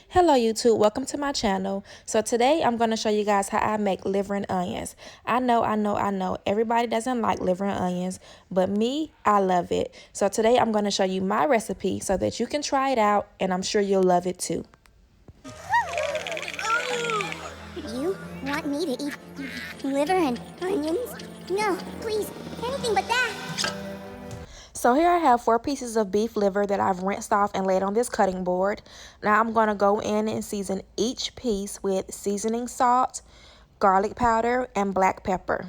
Hello YouTube, welcome to my channel. So today I'm going to show you guys how I make liver and onions. I know, everybody doesn't like liver and onions, but me, I love it. So today I'm going to show you my recipe so that you can try it out and I'm sure you'll love it too. You want me to eat liver and onions? No, please, anything but that. So here I have 4 pieces of beef liver that I've rinsed off and laid on this cutting board. Now I'm going to go in and season each piece with seasoning salt, garlic powder, and black pepper.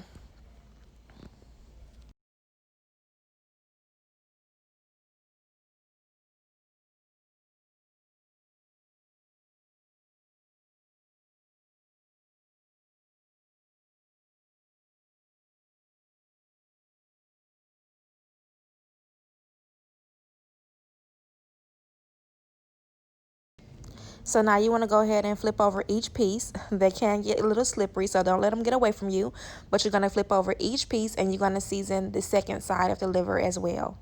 So now you want to go ahead and flip over each piece. They can get a little slippery, so don't let them get away from you. But you're going to flip over each piece and you're going to season the second side of the liver as well.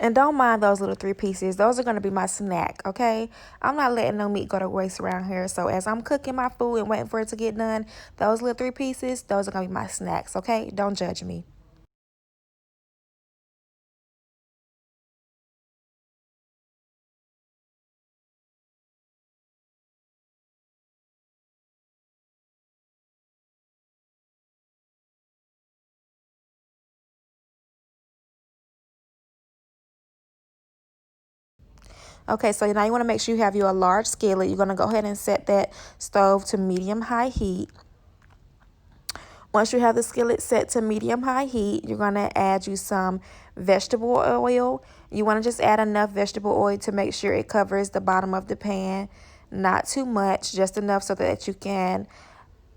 And don't mind those little 3 pieces. Those are going to be my snack, okay? I'm not letting no meat go to waste around here. So as I'm cooking my food and waiting for it to get done, those little 3 pieces, those are going to be my snacks, okay? Don't judge me. Okay, so now you want to make sure you have your large skillet. You're going to go ahead and set that stove to medium-high heat. Once you have the skillet set to medium-high heat, you're going to add you some vegetable oil. You want to just add enough vegetable oil to make sure it covers the bottom of the pan. Not too much, just enough so that you can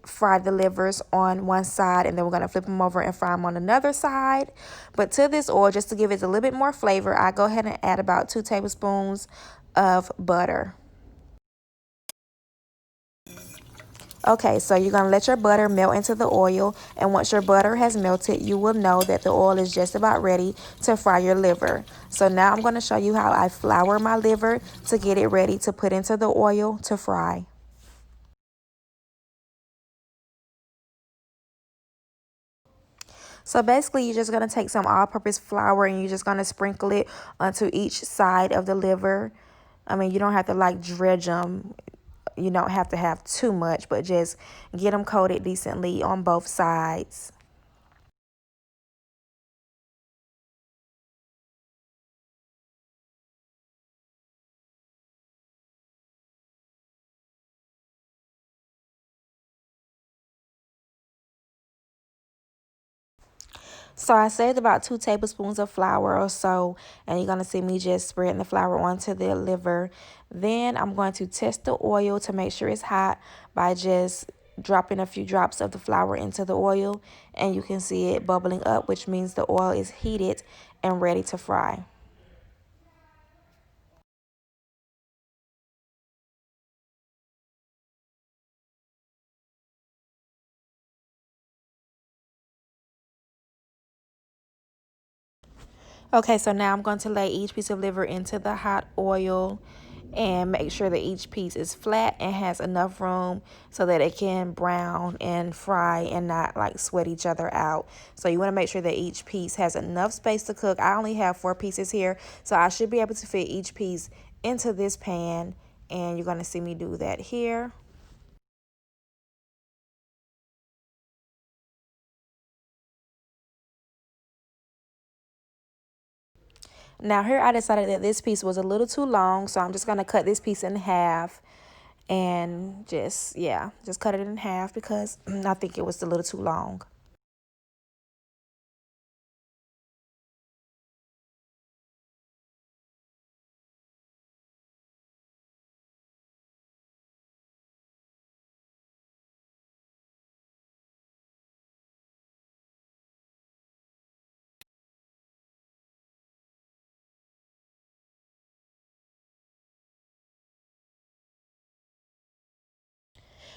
fry the livers on one side, and then we're going to flip them over and fry them on another side. But to this oil, just to give it a little bit more flavor, I go ahead and add about 2 tablespoons of butter. Okay, so you're going to let your butter melt into the oil, and once your butter has melted, you will know that the oil is just about ready to fry your liver. So now I'm going to show you how I flour my liver to get it ready to put into the oil to fry. So basically, you're just going to take some all-purpose flour and you're just going to sprinkle it onto each side of the liver. I mean, you don't have to like dredge them. You don't have to have too much, but just get them coated decently on both sides. So I saved about 2 tablespoons of flour or so, and you're going to see me just spreading the flour onto the liver. Then I'm going to test the oil to make sure it's hot by just dropping a few drops of the flour into the oil, and you can see it bubbling up, which means the oil is heated and ready to fry. Okay, so now I'm going to lay each piece of liver into the hot oil and make sure that each piece is flat and has enough room so that it can brown and fry and not like sweat each other out. So you want to make sure that each piece has enough space to cook. I only have 4 pieces here, so I should be able to fit each piece into this pan, and you're going to see me do that here. Now here I decided that this piece was a little too long, so I'm just going to cut this piece in half and just cut it in half because I think it was a little too long.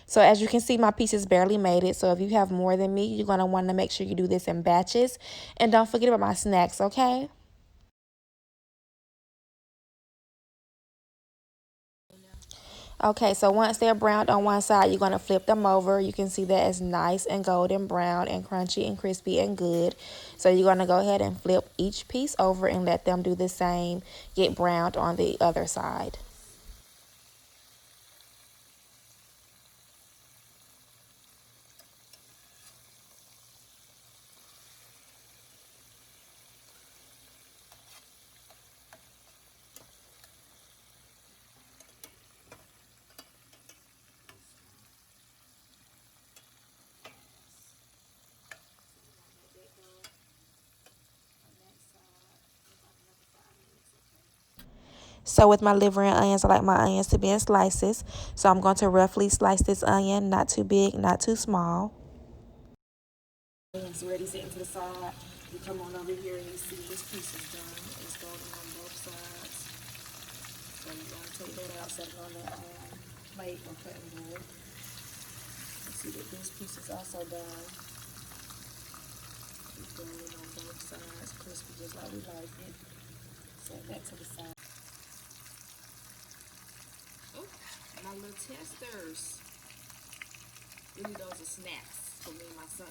So as you can see, my pieces barely made it. So if you have more than me, you're going to want to make sure you do this in batches. And don't forget about my snacks, okay? Okay, so once they're browned on one side, you're going to flip them over. You can see that it's nice and golden brown and crunchy and crispy and good. So you're going to go ahead and flip each piece over and let them do the same, get browned on the other side. So with my liver and onions, I like my onions to be in slices. So I'm going to roughly slice this onion, not too big, not too small. It's ready sitting to the side. You come on over here and you see this piece is done. It's golden on both sides. So you're going to take that out, set it on that plate or cutting board. You see that this piece is also done. It's golden on both sides, crispy just like we like it. Set that to the side. Oh, my little testers. Really, those are snacks for me and my son.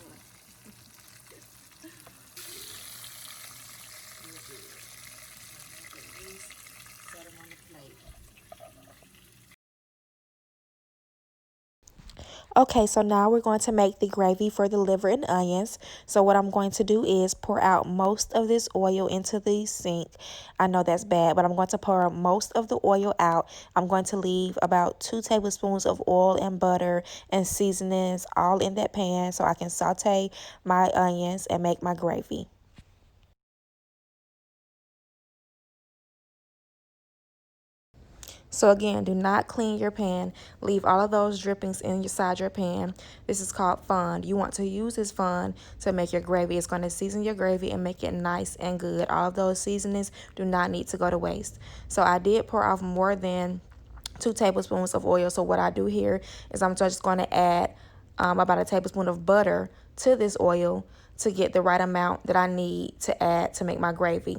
Set them on the plate. Okay, so now we're going to make the gravy for the liver and onions. So what I'm going to do is pour out most of this oil into the sink. I know that's bad, but I'm going to pour most of the oil out. I'm going to leave about 2 tablespoons of oil and butter and seasonings all in that pan so I can saute my onions and make my gravy. So again, do not clean your pan. Leave all of those drippings inside your pan. This is called fond. You want to use this fond to make your gravy. It's going to season your gravy and make it nice and good. All of those seasonings do not need to go to waste. So I did pour off more than 2 tablespoons of oil. So what I do here is I'm just going to add about a tablespoon of butter to this oil to get the right amount that I need to add to make my gravy.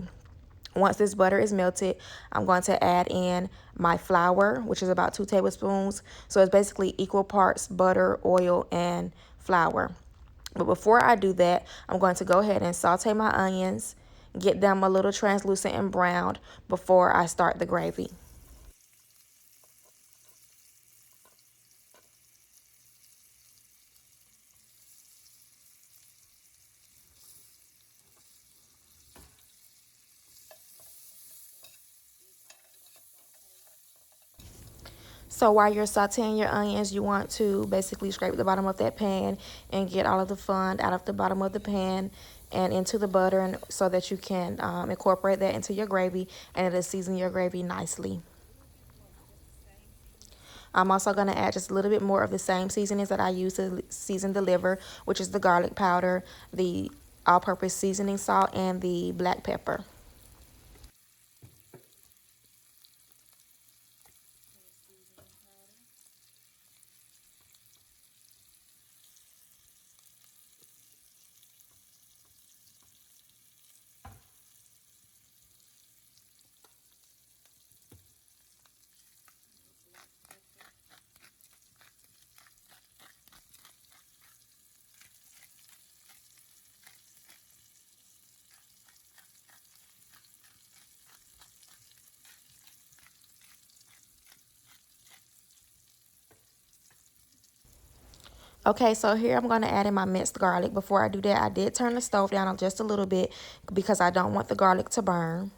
Once this butter is melted, I'm going to add in my flour, which is about 2 tablespoons. So it's basically equal parts butter, oil, and flour. But before I do that, I'm going to go ahead and saute my onions, get them a little translucent and browned before I start the gravy. So while you're sauteing your onions, you want to basically scrape the bottom of that pan and get all of the fond out of the bottom of the pan and into the butter, and so that you can incorporate that into your gravy and it'll season your gravy nicely. I'm also going to add just a little bit more of the same seasonings that I use to season the liver, which is the garlic powder, the all-purpose seasoning salt, and the black pepper. Okay, so here I'm going to add in my minced garlic. Before I do that, I did turn the stove down just a little bit because I don't want the garlic to burn.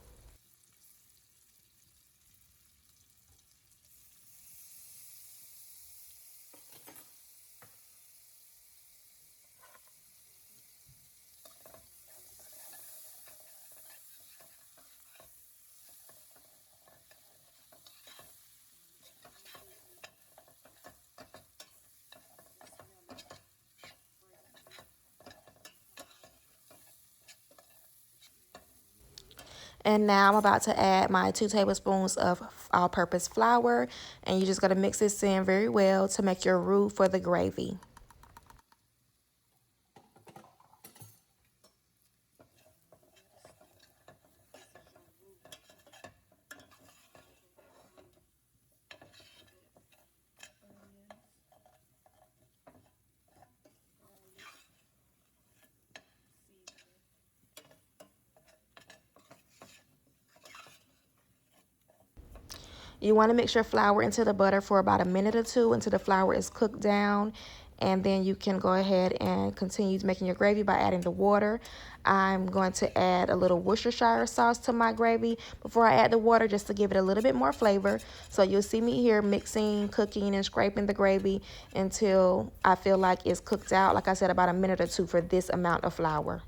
And now I'm about to add my 2 tablespoons of all-purpose flour, and you're just going to mix this in very well to make your roux for the gravy. You want to mix your flour into the butter for about a minute or two until the flour is cooked down. And then you can go ahead and continue making your gravy by adding the water. I'm going to add a little Worcestershire sauce to my gravy before I add the water, just to give it a little bit more flavor. So you'll see me here mixing, cooking, and scraping the gravy until I feel like it's cooked out. Like I said, about a minute or two for this amount of flour.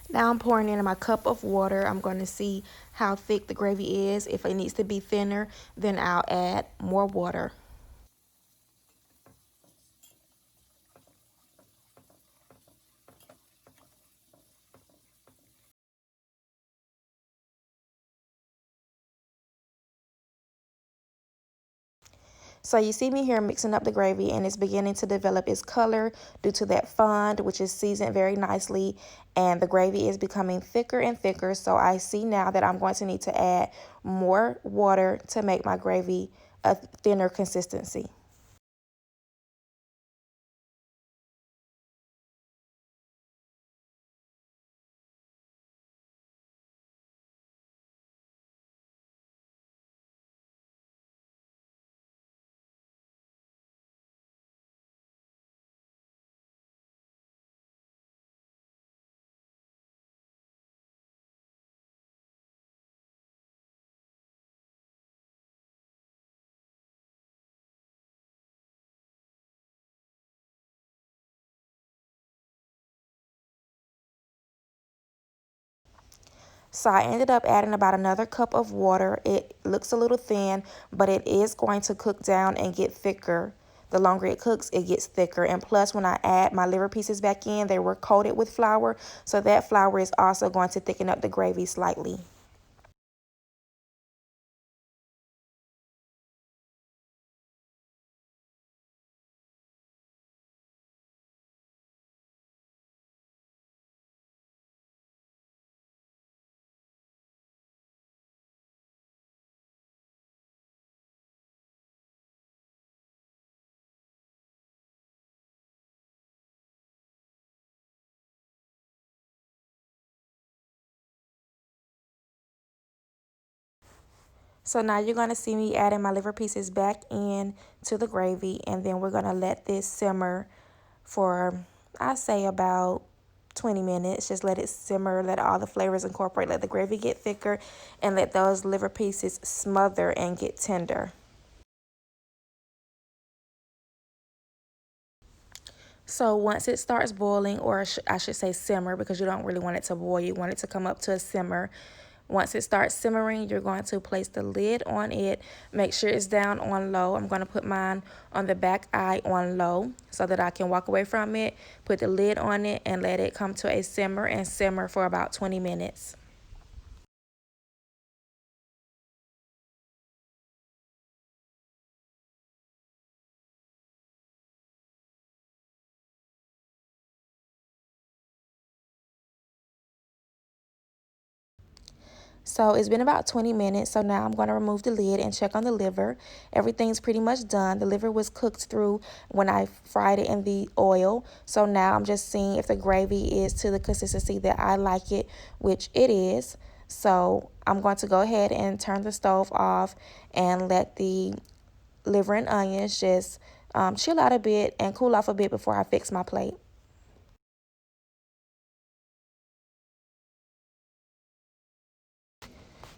Now I'm pouring in my cup of water. I'm going to see how thick the gravy is. If it needs to be thinner, then I'll add more water. So you see me here mixing up the gravy, and it's beginning to develop its color due to that fond, which is seasoned very nicely, and the gravy is becoming thicker and thicker. So I see now that I'm going to need to add more water to make my gravy a thinner consistency. So I ended up adding about another cup of water. It looks a little thin, but it is going to cook down and get thicker. The longer it cooks, it gets thicker. And plus, when I add my liver pieces back in, they were coated with flour. So that flour is also going to thicken up the gravy slightly. So now you're going to see me adding my liver pieces back in to the gravy, and then we're going to let this simmer for, I say, about 20 minutes. Just let it simmer, let all the flavors incorporate, let the gravy get thicker, and let those liver pieces smother and get tender. So once it starts boiling, or I should say simmer, because you don't really want it to boil, you want it to come up to a simmer. Once it starts simmering, you're going to place the lid on it. Make sure it's down on low. I'm going to put mine on the back eye on low so that I can walk away from it. Put the lid on it and let it come to a simmer and simmer for about 20 minutes. So it's been about 20 minutes. So now I'm going to remove the lid and check on the liver. Everything's pretty much done. The liver was cooked through when I fried it in the oil. So now I'm just seeing if the gravy is to the consistency that I like it, which it is. So I'm going to go ahead and turn the stove off and let the liver and onions just chill out a bit and cool off a bit before I fix my plate.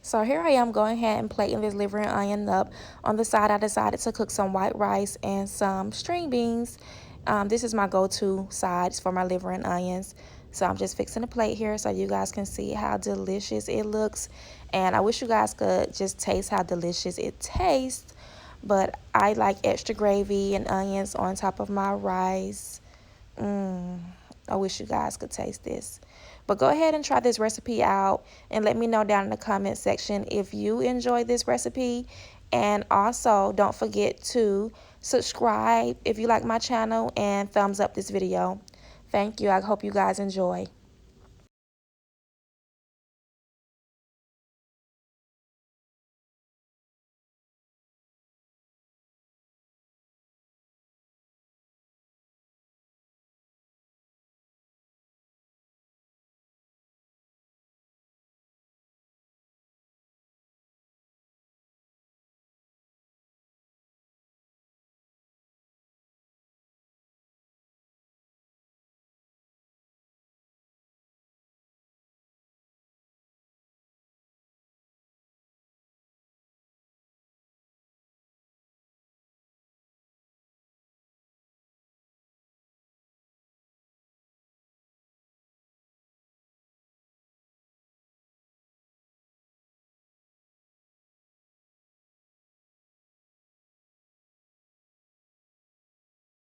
So here I am going ahead and plating this liver and onion up. On the side, I decided to cook some white rice and some string beans. This is my go-to sides for my liver and onions. So I'm just fixing a plate here so you guys can see how delicious it looks. And I wish you guys could just taste how delicious it tastes. But I like extra gravy and onions on top of my rice. I wish you guys could taste this. But go ahead and try this recipe out and let me know down in the comment section if you enjoy this recipe. And also, don't forget to subscribe if you like my channel and thumbs up this video. Thank you. I hope you guys enjoy.